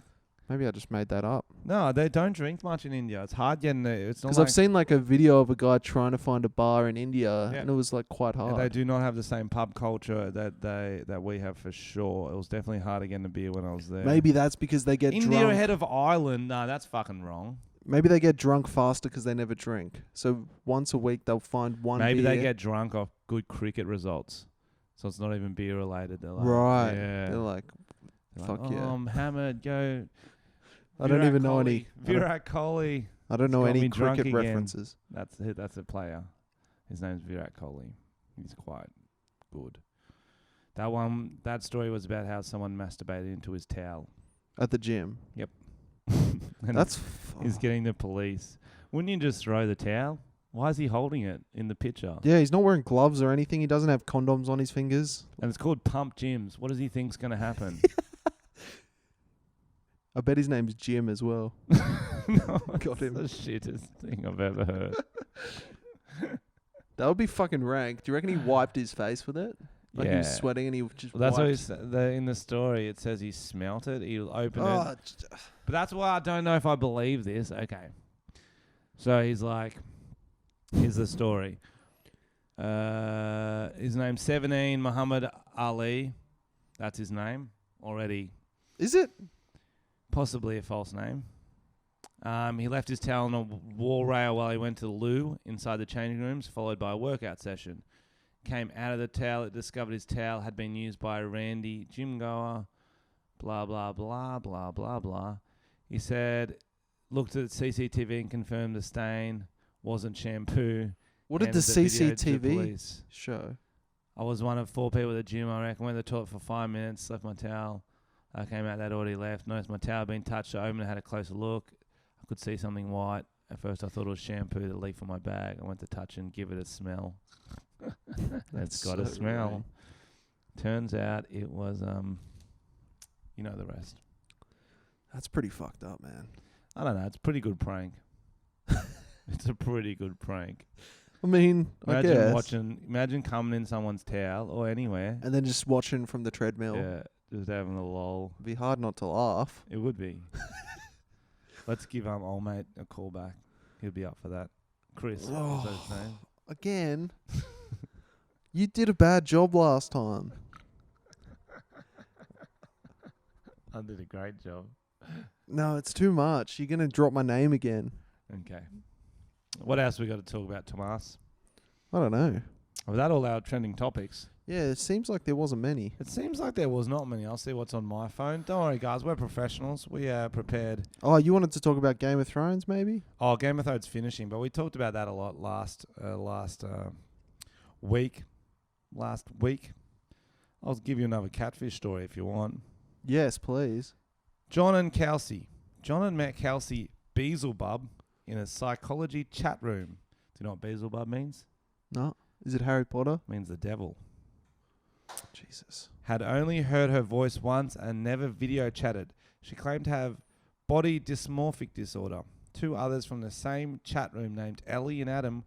Maybe I just made that up. no, they don't drink much in India. It's hard getting there. It's not Because like I've seen like a video of a guy trying to find a bar in India, Yeah. and it was like quite hard. they do not have the same pub culture that we have for sure. It was definitely hard getting a beer when I was there. Maybe that's because they get India drunk. ahead of Ireland. No, that's fucking wrong. Maybe they get drunk faster because they never drink. So once a week they'll find one Maybe beer. they get drunk off good cricket results. So it's not even beer related. They're like, right. Yeah. They're like, They're fuck like, yeah. I'm hammered. Go. I don't even know any. Virat Kohli. I don't It's know got any me drunk cricket again. references. That's a player. His name's Virat Kohli. He's quite good. That story was about how someone masturbated into his towel. At the gym. And That's he's getting the police. Wouldn't you just throw the towel? Why is he holding it in the picture? yeah. He's not wearing gloves or anything. He doesn't have condoms on his fingers. And it's called Pump Gyms. What does he think's going to happen? I bet his name's Jim as well. No, Got him. it's the shittest thing I've ever heard. That would be fucking rank. Do you reckon he wiped his face with it? Like he Yeah. was sweating and he just Well, that's what wiped. in the story. It says he smelt it. He opened it. Oh, But that's why I don't know if I believe this. Okay. So he's like, here's the story. His name's 17, Muhammad Ali. That's his name. Already is it? possibly a false name. He left his towel on a wall rail while he went to the loo inside the changing rooms, followed by a workout session. Came out of the towel, it discovered his towel had been used by a Randy gym goer, blah, blah, blah, blah, blah, blah. He said, looked at CCTV and confirmed the stain wasn't shampoo. What did the Handed video to CCTV police. show? I was one of 4 people at the gym, I reckon. Went to the toilet for 5 minutes, left my towel. I came out, they'd already left. Noticed my towel had been touched. I opened it, had a closer look. I could see something white. At first I thought it was shampoo that leaked from my bag. I went to touch and give it a smell. It's got a so smell. right. Turns out it was, you know the rest. That's pretty fucked up, man. I don't know. It's a pretty good prank. It's a pretty good prank. I mean, I guess. Imagine coming in someone's towel or anywhere. And then just watching from the treadmill. Yeah, just having a lol. It'd be hard not to laugh. It would be. Let's give old mate a call back. He'll be up for that. Chris, was that his name? Again. You did a bad job last time. I did a great job. No, it's too much. You're going to drop my name again. Okay. What else we got to talk about, Tomas? I don't know. Was that all our trending topics? Yeah, it seems like there wasn't many. It seems like there was not many. I'll see what's on my phone. Don't worry, guys. We're professionals. We are prepared. Oh, you wanted to talk about Game of Thrones, maybe? Oh, Game of Thrones finishing, but we talked about that a lot last week. Last week. I'll give you another catfish story if you want. Yes, please. John and met Kelsey Beelzebub in a psychology chat room. Do you know what Beelzebub means? No. Is it Harry Potter? It means the devil. Jesus. Had only heard her voice once and never video chatted. She claimed to have body dysmorphic disorder. 2 others from the same chat room named Ellie and Adam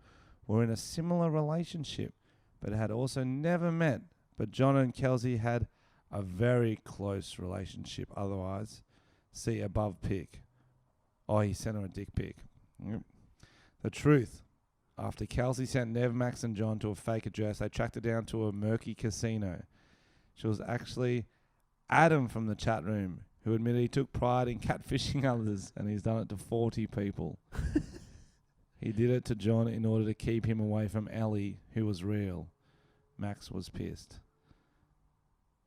were in a similar relationship, but had also never met. But John and Kelsey had a very close relationship otherwise. See above pic. Oh, he sent her a dick pic. Yep. The truth. After Kelsey sent Nev, Max and John to a fake address, they tracked her down to a murky casino. She was actually Adam from the chat room, who admitted he took pride in catfishing others, and he's done it to 40 people. He did it to John in order to keep him away from Ellie, who was real. Max was pissed.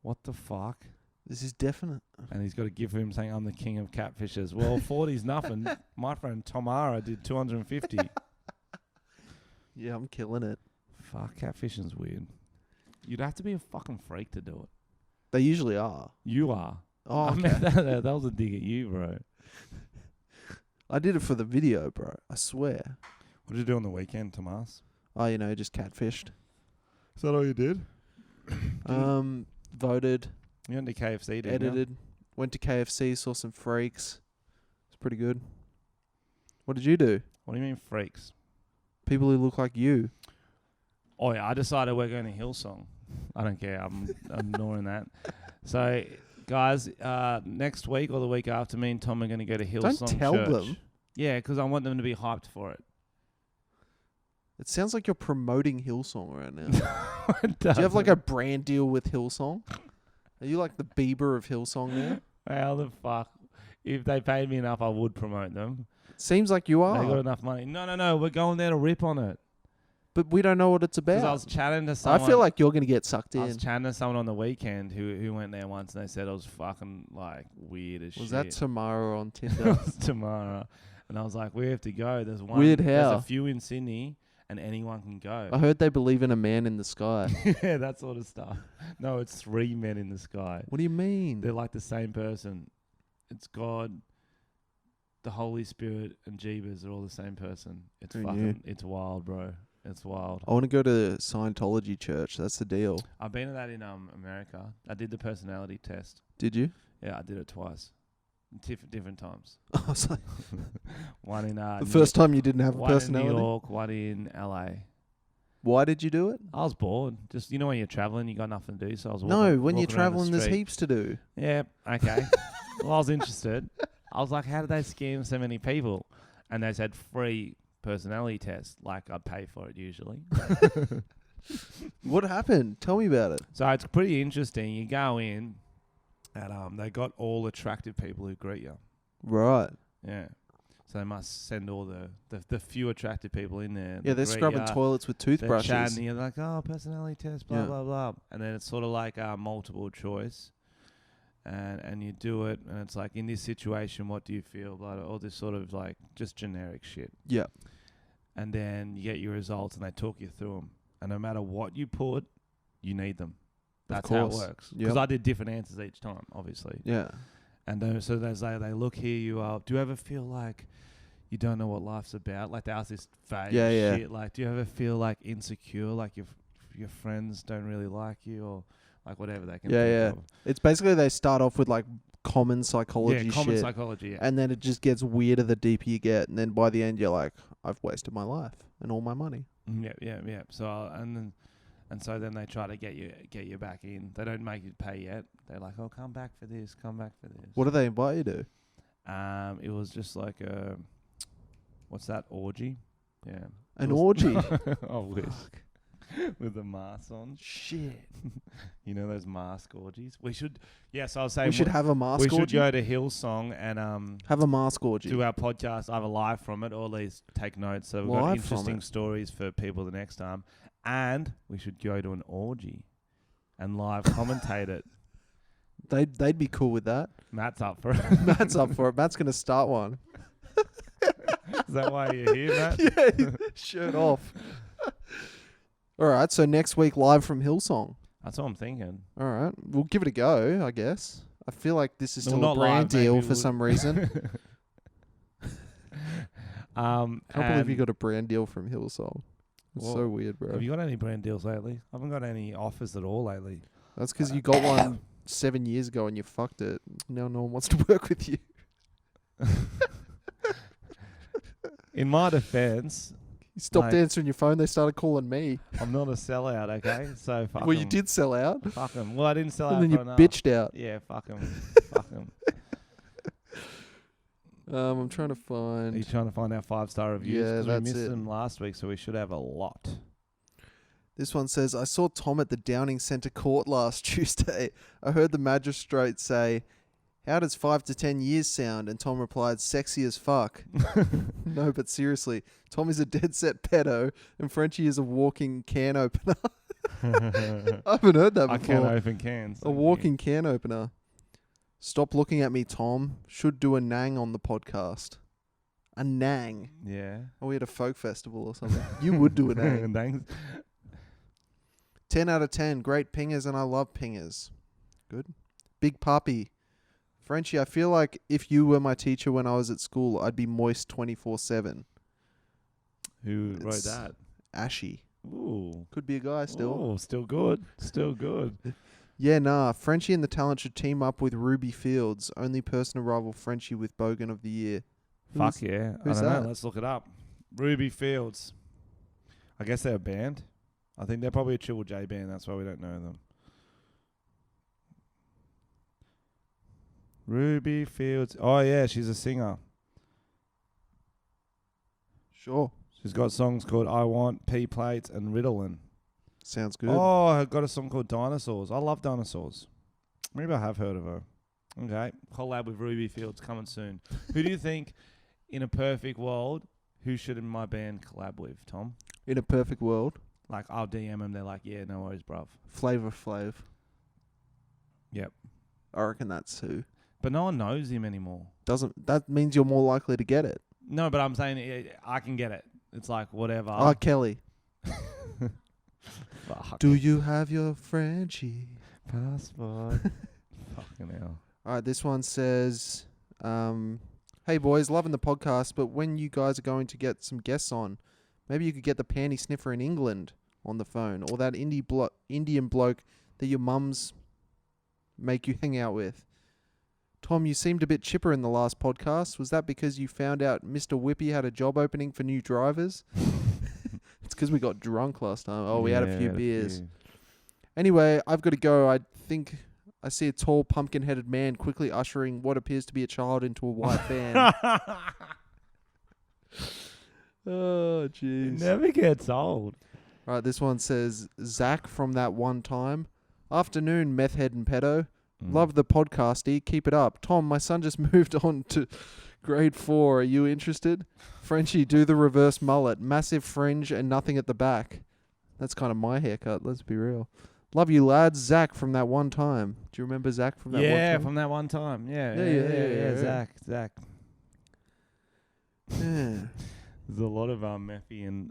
What the fuck? This is definite. And he's got a gift for him saying, I'm the king of catfishers. Well, 40's nothing. My friend Tomara did 250. Yeah, I'm killing it. Fuck, catfishing's weird. You'd have to be a fucking freak to do it. They usually are. You are. Oh, I okay. mean, that was a dig at you, bro. I did it for the video, bro. I swear. What did you do on the weekend, Tomas? Oh, you know, just catfished. Is that all you did? Voted, You went to KFC, didn't you? edited, went to KFC, saw some freaks. It's pretty good. What did you do? What do you mean freaks? People who look like you. Oh, yeah, I decided we're going to Hillsong. I don't care. I'm ignoring that. So, guys, next week or the week after, me and Tom are going to go to Hillsong Don't tell Church. them. Yeah, because I want them to be hyped for it. It sounds like you're promoting Hillsong right now. It Do you have like doesn't. a brand deal with Hillsong? Are you like the Bieber of Hillsong now? How the fuck? If they paid me enough, I would promote them. Seems like you They got are. enough money. No. We're going there to rip on it. But we don't know what it's Because about. I was chatting to I someone. feel like you're going to get sucked I in. was chatting to someone on the weekend who went there once, and they said it was fucking like weird as shit. Was that tomorrow on It Tinder? was tomorrow? And I was like, we have to go. There's one. Weird There's how? a few in Sydney, and anyone can go. I heard they believe in a man in the sky. Yeah, that sort of stuff. No, it's 3 men in the sky. What do you mean? They're like the same person. It's God, the Holy Spirit, and Jeebus are all the same person. It's Who fucking, knew? it's wild, bro. It's wild. I want to go to Scientology church. That's the deal. I've been to that in America. I did the personality test. Did you? Yeah, I did it twice. Different times. I was like, One in the first time you didn't have a one in personality. New York, one in LA. Why did you do it? I was bored. Just, you know, when you're traveling, you got nothing to do, so I was walking. No, when you're walking around the traveling, there's street. heaps to do. Yeah, okay. Well, I was interested. I was like, how did they scam so many people? And they said free personality test. Like, I'd pay for it usually. What happened? Tell me about it. So it's pretty interesting. You go in, and they got all attractive people who greet you. Right. Yeah. So they must send all the few attractive people in there. Yeah, to they're greet scrubbing ya. toilets with They're toothbrushes. chatting, you're like, oh, personality test, blah, Yeah. blah, blah. And then it's sort of like multiple choice. And you do it, and it's like, in this situation, what do you feel? Blah, all this sort of like just generic shit. Yeah. And then you get your results, and they talk you through them. And no matter what you put, you need them. That's how it course. works. Because Yep. I did different answers each time, obviously. Yeah. And so they look here you up. Do you ever feel like you don't know what life's about? Like they ask this vague Yeah. shit. Like, do you ever feel like insecure? Like your friends don't really like you, or like whatever they can. Yeah. think of. It's basically they start off with like common psychology Yeah, common shit. psychology. Yeah. And then it just gets weirder the deeper you get. And then by the end, you're like, I've wasted my life and all my money. Yeah. So so then they try to get you back in. They don't make you pay yet. They're like, oh, come back for this. Come back for this. What do they invite you to? It was just like a, what's that, orgy? Yeah. An It was- orgy? I wish. With the mask on. Shit. You know those mask orgies? We should, yes, I was saying We should have a mask we should orgy. go to Hillsong and Have a mask orgy. do our podcast either live from it, or at least take notes. So we've got Live from interesting it. stories for people the next time. And we should go to an orgy and live commentate it. They'd be cool with that. Matt's up for it. Matt's up for it. Matt's going to start one. Is that why you're here, Matt? Yeah, shirt off. All right, so next week live from Hillsong. That's what I'm thinking. All right, we'll give it a go, I guess. I feel like this is No, still a not brand live, maybe deal we for would- some reason. I can't believe you and got a brand deal from Hillsong. It's Well, so weird, bro. Have you got any brand deals lately? I haven't got any offers at all lately. That's because you got one 7 years ago and you fucked it. Now no one wants to work with you. In my defense, You stopped Like- answering your phone. They started calling me. I'm not a sellout, okay? So fuck Well, you 'em. did sell out. Fuck 'em. Well, I didn't sell out And then for you enough. bitched out. Yeah, fuck 'em. Fuck 'em. I'm trying to Are you find. trying to find our 5-star reviews? Yeah, 'Cause that's we missed it. them last week, so we should have a lot. This one says, I saw Tom at the Downing Centre Court last Tuesday. I heard the magistrate say, how does 5 to 10 years sound? And Tom replied, sexy as fuck. No, but seriously, Tom is a dead set pedo and Frenchy is a walking can opener. I haven't heard that before. I can't open cans. A thank you. walking can opener. Stop looking at me, Tom. Should do a nang on the podcast. A nang. Yeah. Oh, we had a folk festival or something. You would do a nang. Thanks. 10 out of 10. Great pingers, and I love pingers. Good. Big puppy. Frenchy, I feel like if you were my teacher when I was at school, I'd be moist 24/7. Who wrote It's that? Ashy. Ooh. Could be a guy still. Ooh, still good. Still good. Yeah, nah. Frenchy and the talent should team up with Ruby Fields. Only person to rival Frenchy with Bogan of the Year. Fuck yeah. who's I don't that? know. Let's look it up. Ruby Fields. I guess they're a band. I think they're probably a Triple J band. That's why we don't know them. Ruby Fields. Oh, yeah. She's a singer. Sure. She's got songs called I Want, P Plates, and Ritalin. Sounds good. Oh, I've got a song called Dinosaurs. I love Dinosaurs. Maybe I have heard of her. Okay. Collab with Ruby Fields coming soon. Who do you think, in a perfect world, who should my band collab with, Tom? In a perfect world, Like, I'll DM them. They're like, yeah, no worries, bruv. Flavor Flav. Yep. I reckon that's who. But no one knows him anymore. That means you're more likely to get it. No, but I'm saying I can get it. It's like, whatever. Oh, Kelly. Fuck. Do you have your Frenchie? Passport. Fucking hell. All right, this one says, hey boys, loving the podcast, but when you guys are going to get some guests on, maybe you could get the panty sniffer in England on the phone, or that Indian bloke that your mums make you hang out with. Tom, you seemed a bit chipper in the last podcast. Was that because you found out Mr. Whippy had a job opening for new drivers? It's because we got drunk last time. Oh, we had a few beers. Anyway, I've got to go. I think I see a tall, pumpkin-headed man quickly ushering what appears to be a child into a white van. Oh, It jeez. never gets old. All right, this one says, Zach from that one time. Afternoon, meth head and pedo. Love the podcasty. Keep it up. Tom, my son just moved on to grade 4. Are you interested? Frenchy, do the reverse mullet. Massive fringe and nothing at the back. That's kind of my haircut, let's be real. Love you, lads. Zach from that one time. Do you remember Zach from that one time? Yeah, from that one time. Yeah. Yeah. Zach. Yeah. There's a lot of Methy and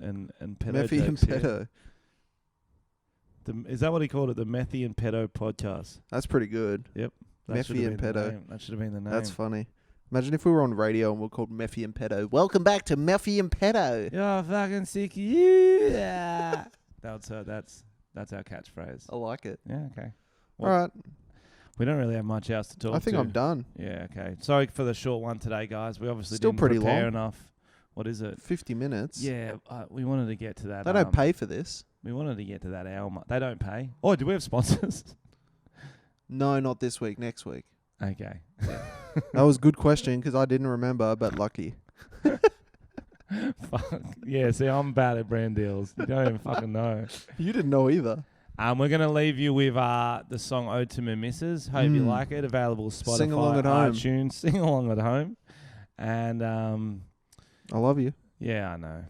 pedo Meffy and jokes here. pedo. Is that what he called it? The Methy and Pedo podcast. That's pretty good. That Meffy should have and been the pedo. name. That should have been the name. That's funny. Imagine if we were on radio and we're called Meffy and Pedo. Welcome back to Meffy and Pedo. You're fucking sick. Yeah. That's our catchphrase. I like it. Yeah. Okay. All right. We don't really have much else to talk I think to. I'm done. Yeah. Okay. Sorry for the short one today, guys. We obviously Still didn't pretty prepare long. enough. What is it? 50 minutes. Yeah. We wanted to get to that. They don't pay for this. We wanted to get to that hour. They don't pay. Oh, do we have sponsors? No, not this week. Next week. Okay. That was a good question because I didn't remember, but lucky. Fuck. Yeah, see, I'm bad at brand deals. You don't even fucking know. You didn't know either. We're going to leave you with the song Ode to My Missus. Hope you like it. Available Spotify, Sing along at home. iTunes. Sing along at home. And, I love you. yeah, I know.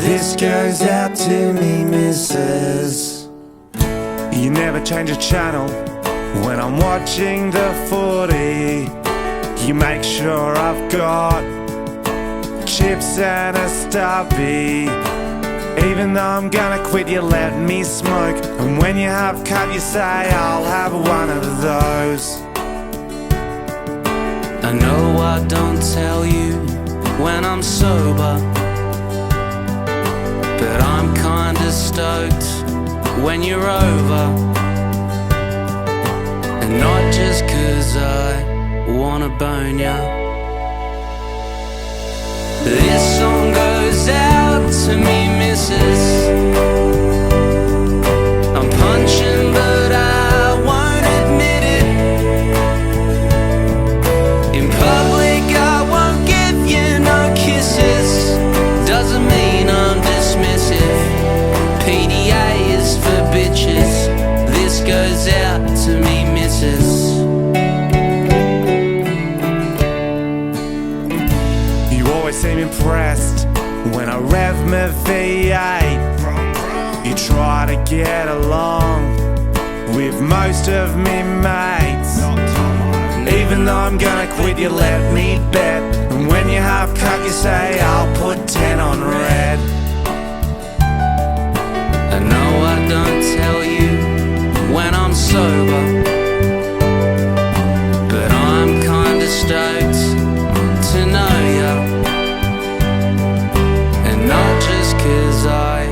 This goes out to me, missus. You never change a channel when I'm watching the footy. You make sure I've got chips and a stubby. Even though I'm gonna quit, you let me smoke. And when you have cut, you say I'll have one of those. I know I don't tell you when I'm sober, but I'm kinda stoked when you're over. And not just 'cause I wanna bone ya. This song goes out to me, missus. I'm punching, but I won't admit it. In public, I won't give you no kisses. Doesn't mean I'm dismissive. PDA is for bitches. This goes out to me, missus. You always seem impressed when I rev my V8. You try to get along with most of me mates. Even though I'm gonna quit, you let me bet. And when you half cut, you say I'll put 10 on red. I know I don't tell you when I'm sober, but I'm kinda stoked to know ya. And not just 'cause I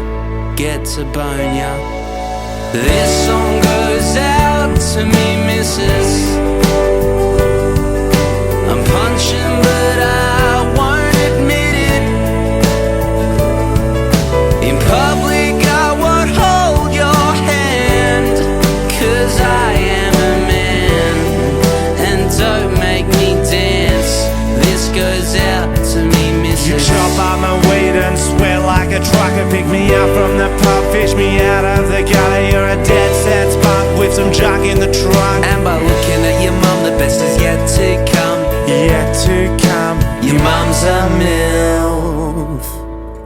get to bone ya. This song goes out to me, missus. I'm punching, but I won't admit it. In public, I won't hold your hand, 'cause I am a man. And don't make me dance. This goes out to me, missus. You chop up my weed and sweat like a trucker. Pick me up from the pub, fish me out of the gutter. You're a dead set spunk with some junk in the trunk. And by looking at your mum, the best is yet to come. Yet to come. Your mum's a MILF.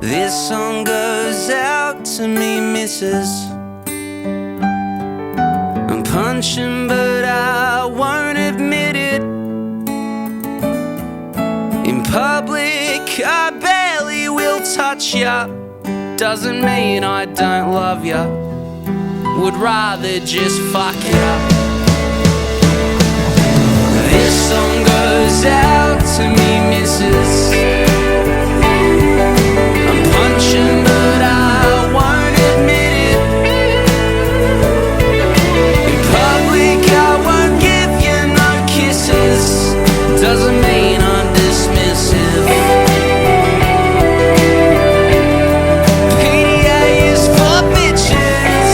This song goes out to me, missus. I'm punching, but I won't admit it. In public, I barely will touch ya. Doesn't mean I don't love ya. Would rather just fuck ya. This song goes out to me, missus. I'm punching, but I won't admit it. In public, I won't give you no kisses. Doesn't mean I'm dismissive. PDA is for bitches.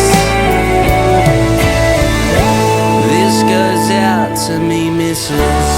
This goes out to me, missus.